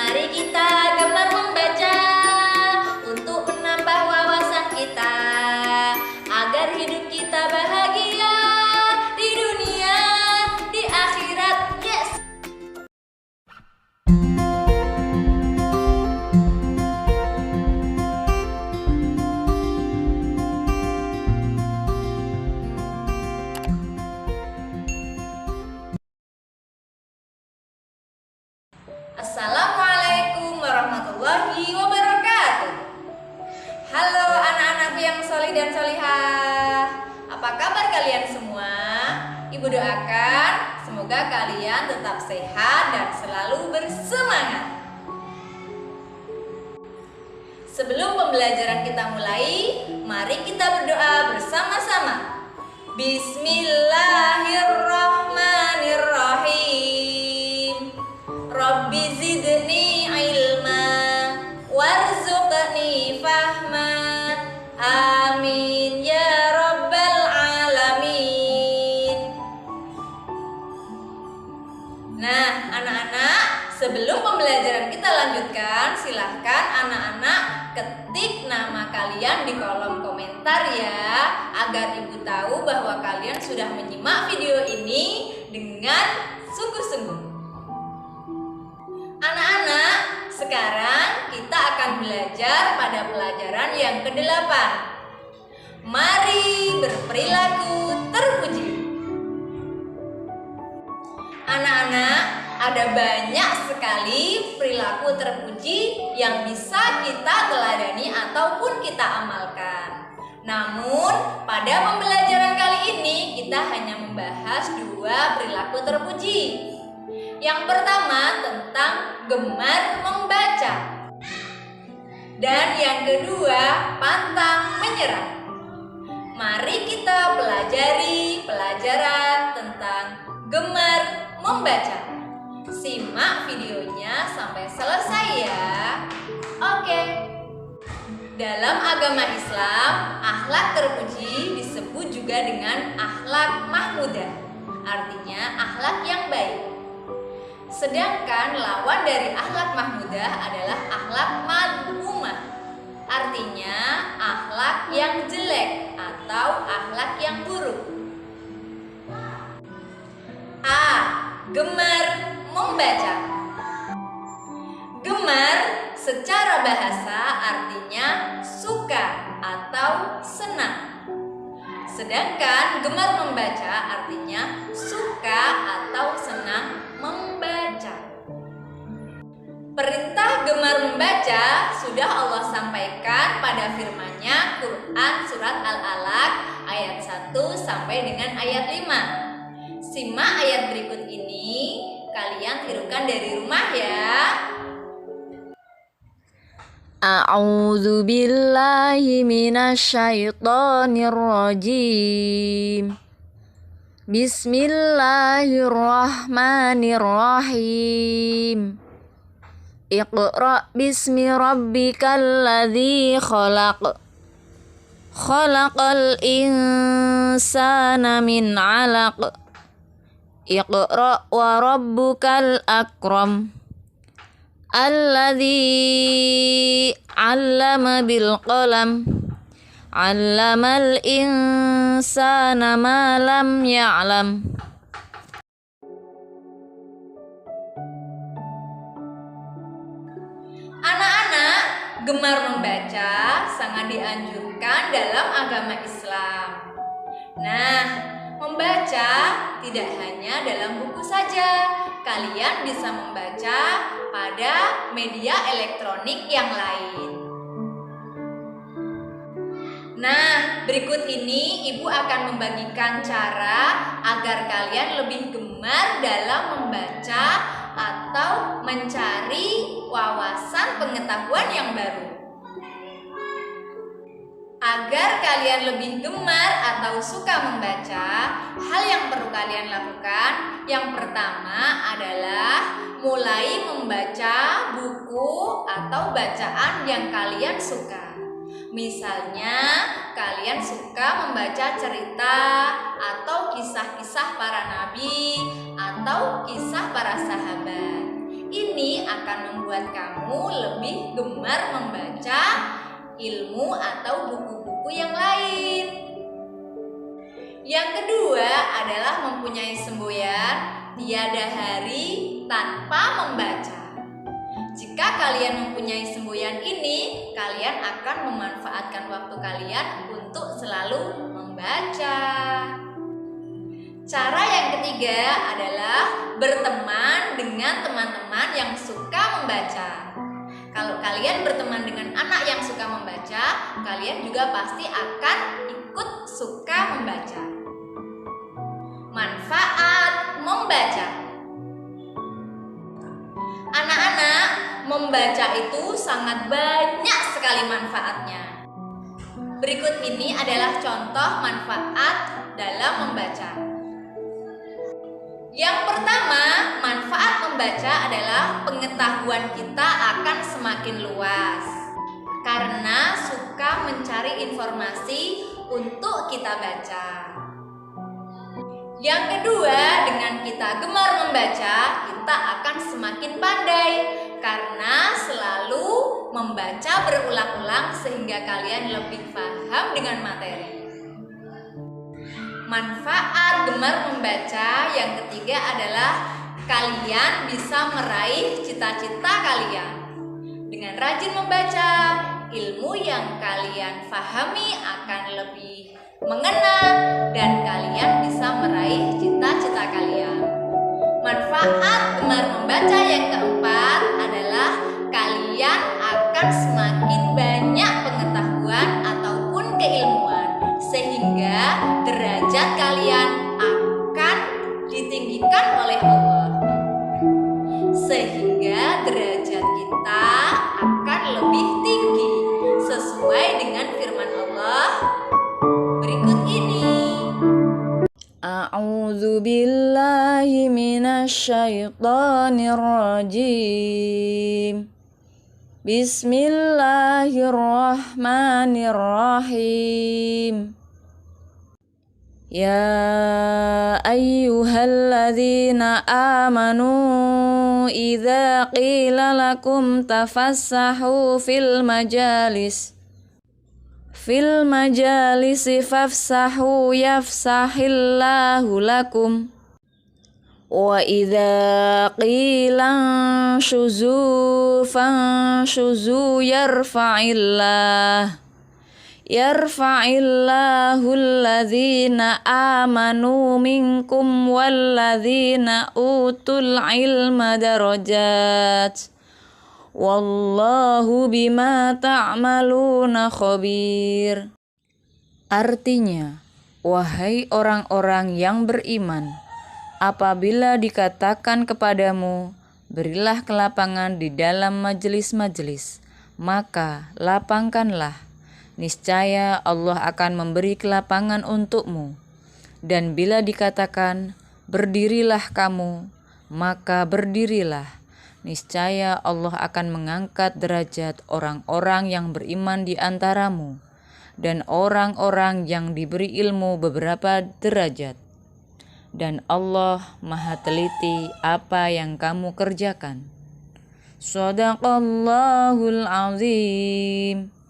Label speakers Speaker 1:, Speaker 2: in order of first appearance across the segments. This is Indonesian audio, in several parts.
Speaker 1: Mari kita gemar membaca untuk menambah wawasan kita, agar hidup kita bahagia di dunia, di akhirat. Yes! Assalamualaikum warahmatullahi wabarakatuh. Halo anak-anakku yang solih dan solihah, apa kabar kalian semua? Ibu doakan semoga kalian tetap sehat dan selalu bersemangat. Sebelum pembelajaran kita mulai, mari kita berdoa bersama-sama. Bismillahirrahmanirrahim. Rabbi zidni ilma warzuqni fahma. Amin ya rabbal alamin. Nah, anak-anak, sebelum pembelajaran kita lanjutkan, silahkan anak-anak ketik nama kalian di kolom komentar ya, agar ibu tahu bahwa kalian sudah menyimak video ini dengan sungguh-sungguh. Anak-anak, sekarang kita akan belajar pada pelajaran yang ke-8. Mari berperilaku terpuji. Anak-anak, ada banyak sekali perilaku terpuji yang bisa kita teladani ataupun kita amalkan. Namun, pada pembelajaran kali ini kita hanya membahas 2 perilaku terpuji. Yang pertama tentang gemar membaca, dan yang kedua pantang menyerah. Mari kita pelajari pelajaran tentang gemar membaca. Simak videonya sampai selesai ya. Oke. Dalam agama Islam, akhlak terpuji disebut juga dengan akhlak mahmudah. Artinya akhlak yang baik. Sedangkan lawan dari akhlak mahmudah adalah akhlak madhumah. Artinya akhlak yang jelek atau akhlak yang buruk. A. Gemar membaca. Gemar secara bahasa artinya suka atau senang. Sedangkan gemar membaca artinya suka atau senang membaca. Perintah gemar membaca sudah Allah sampaikan pada firman-Nya Quran surat Al-Alaq ayat 1 sampai dengan ayat 5. Simak ayat berikut ini, kalian tirukan dari rumah ya. A'udzu billahi minasyaitonir rajim. Bismillahirrahmanirrahim. Iqra bismi rabbikal ladzi khalaq. Khalaqal insana min 'alaq. Iqra wa rabbukal akram. Alladzi 'allama bil qalam. 'Allamal insana ma lam ya'lam. Anak-anak, gemar membaca sangat dianjurkan dalam agama Islam. Nah, membaca tidak hanya dalam buku saja. Kalian bisa membaca pada media elektronik yang lain. Nah, berikut ini Ibu akan membagikan cara agar kalian lebih gemar dalam membaca atau mencari wawasan pengetahuan yang baru. Agar kalian lebih gemar atau suka membaca, hal yang perlu kalian lakukan yang pertama adalah mulai membaca buku atau bacaan yang kalian suka. Misalnya, kalian suka membaca cerita atau kisah-kisah para nabi atau kisah para sahabat. Ini akan membuat kamu lebih gemar membaca ilmu atau buku-buku yang lain. Yang kedua adalah mempunyai semboyan tiada hari tanpa membaca. Jika kalian mempunyai semboyan ini, kalian akan memanfaatkan waktu kalian untuk selalu membaca. Cara yang ketiga adalah berteman dengan teman-teman yang suka membaca. Kalau kalian berteman dengan anak yang suka membaca, kalian juga pasti akan ikut suka membaca. Manfaat membaca. Anak-anak, membaca itu sangat banyak sekali manfaatnya. Berikut ini adalah contoh manfaat dalam membaca. Yang pertama, manfaat membaca adalah pengetahuan kita akan semakin luas karena suka mencari informasi untuk kita baca. Yang kedua, dengan kita gemar membaca, kita akan semakin pandai karena selalu membaca berulang-ulang sehingga kalian lebih paham dengan materi. Manfaat gemar membaca yang ketiga adalah kalian bisa meraih cita-cita kalian. Dengan rajin membaca, ilmu yang kalian pahami akan lebih mengena dan kalian bisa meraih cita-cita kalian. Manfaat gemar membaca yang keempat adalah kalian akan semakin banyak pengetahuan ataupun keilmuan sehingga derajat kalian akan ditinggikan oleh Allah. Sehingga derajat kita akan lebih tinggi sesuai dengan firman Allah berikut ini.
Speaker 2: A'udzu billahi minasyaitonir rajim. Bismillahirrahmanirrahim. Ya ayyuhalladzina amanu idza qila lakum tafassahu fil majalisi fafsahu yafsahillahu lakum wa idza qila fanshuzu yarfa'illahu alladzina amanu minkum walladzina utul ilma darajat wallahu bima ta'maluna khabir. Artinya, wahai orang-orang yang beriman, apabila dikatakan kepadamu, berilah kelapangan di dalam majelis-majelis, maka lapangkanlah. Niscaya Allah akan memberi kelapangan untukmu. Dan bila dikatakan, berdirilah kamu, maka berdirilah. Niscaya Allah akan mengangkat derajat orang-orang yang beriman di antaramu, dan orang-orang yang diberi ilmu beberapa derajat. Dan Allah Maha Teliti apa yang kamu kerjakan. Shadaqallahul Azim.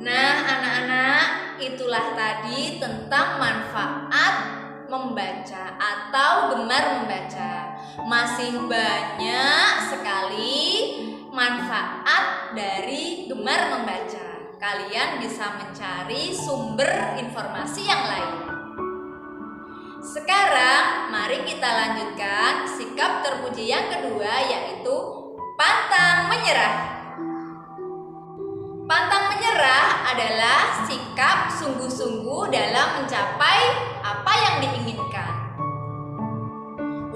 Speaker 1: Nah, anak-anak, itulah tadi tentang manfaat membaca atau gemar membaca. Masih banyak sekali manfaat dari gemar membaca. Kalian bisa mencari sumber informasi yang lain. Sekarang, mari kita lanjutkan sikap terpuji yang kedua, yaitu pantang menyerah. Pantang menyerah adalah sikap sungguh-sungguh dalam mencapai apa yang diinginkan.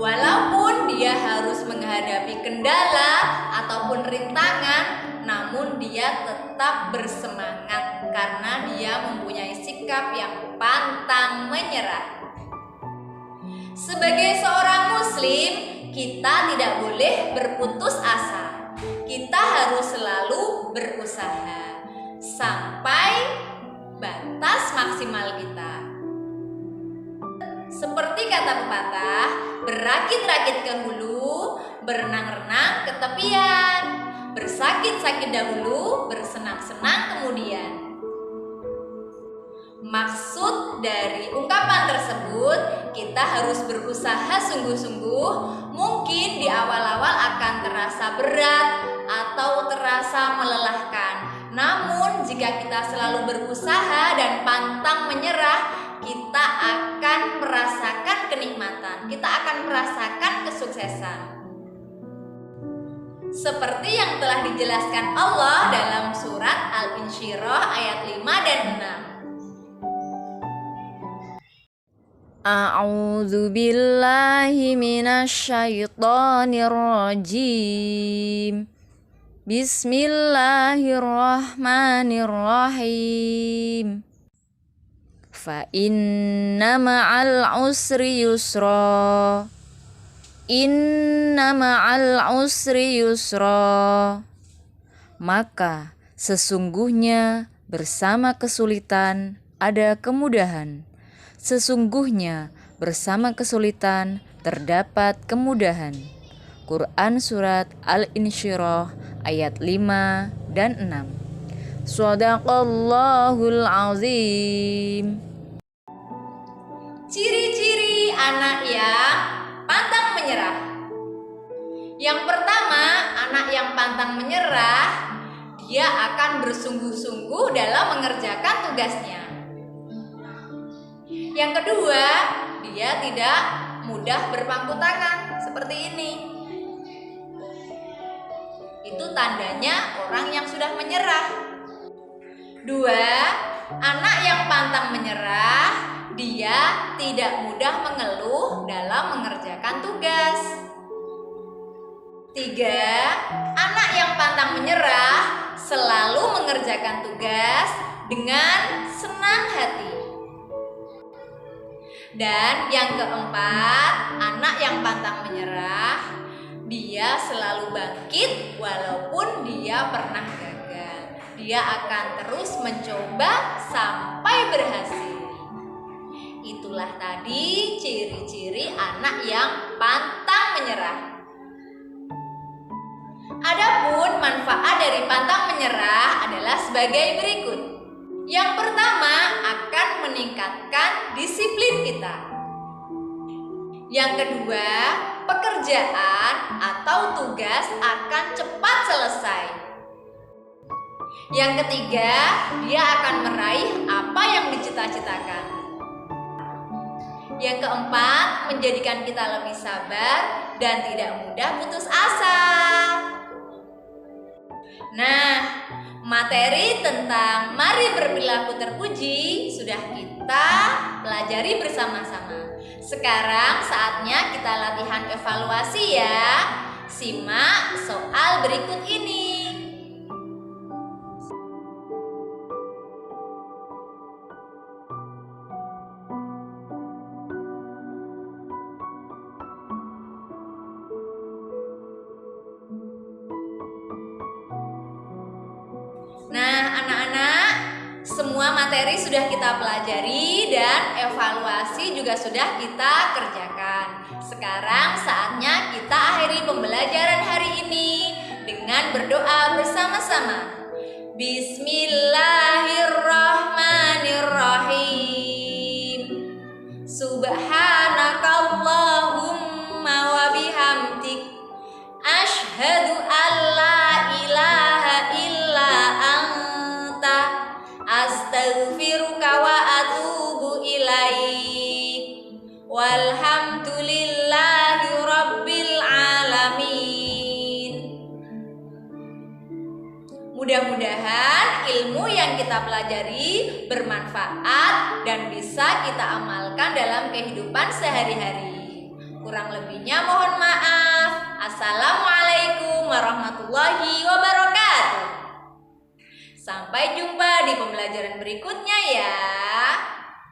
Speaker 1: Walaupun dia harus menghadapi kendala ataupun rintangan, namun dia tetap bersemangat karena dia mempunyai sikap yang pantang menyerah. Sebagai seorang muslim, kita tidak boleh berputus asa. Kita harus selalu berusaha sampai batas maksimal kita. Seperti kata pepatah, berakit-rakit ke hulu berenang-renang ke tepian, bersakit-sakit dahulu, bersenang-senang kemudian. Maksud dari ungkapan tersebut, kita harus berusaha sungguh-sungguh. Mungkin di awal-awal akan terasa berat atau terasa melelahkan. Namun jika kita selalu berusaha dan pantang menyerah, kita akan merasakan kenikmatan, kita akan merasakan kesuksesan. Seperti yang telah dijelaskan Allah dalam surat Al-Insyirah ayat 5 dan 6.
Speaker 2: A'udzu billahi minasyaitonir rajim. Bismillahirrahmanirrahim. Fa inna ma'al usri yusra. Inna ma'al usri yusra. Maka sesungguhnya bersama kesulitan ada kemudahan. Sesungguhnya bersama kesulitan terdapat kemudahan. Quran Surat Al-Insyirah ayat 5 dan 6. Shadaqallahul azim.
Speaker 1: Ciri-ciri anak yang pantang menyerah. Yang pertama, anak yang pantang menyerah, dia akan bersungguh-sungguh dalam mengerjakan tugasnya. Yang kedua, dia tidak mudah berpangku tangan seperti ini. Itu tandanya orang yang sudah menyerah. Dua, anak yang pantang menyerah, dia tidak mudah mengeluh dalam mengerjakan tugas. Tiga, anak yang pantang menyerah selalu mengerjakan tugas dengan senang hati. Dan yang keempat, anak yang pantang menyerah, dia selalu bangkit walaupun dia pernah gagal. Dia akan terus mencoba sampai berhasil. Itulah tadi ciri-ciri anak yang pantang menyerah. Adapun manfaat dari pantang menyerah adalah sebagai berikut. Yang pertama, akan meningkatkan disiplin kita. Yang kedua, pekerjaan atau tugas akan cepat selesai. Yang ketiga, dia akan meraih apa yang dicita-citakan. Yang keempat, menjadikan kita lebih sabar dan tidak mudah putus asa. Nah, materi tentang mari berperilaku terpuji sudah kita pelajari bersama-sama. Sekarang saatnya kita latihan evaluasi ya. Simak soal berikut ini. Nah, anak-anak, semua materi sudah kita pelajari dan evaluasi juga sudah kita kerjakan. Sekarang saatnya kita akhiri pembelajaran hari ini dengan berdoa bersama-sama. Bismillahirrahmanirrahim. Subhanakallahumma wa bihamdik, asyhadu an la ilaha illa anta, astaghfiruka wa atubu ilaik. Walhamdulillahi rabbil alamin. Mudah-mudahan ilmu yang kita pelajari bermanfaat dan bisa kita amalkan dalam kehidupan sehari-hari. Kurang lebihnya mohon maaf. Assalamualaikum warahmatullahi wabarakatuh. Sampai jumpa di pembelajaran berikutnya ya.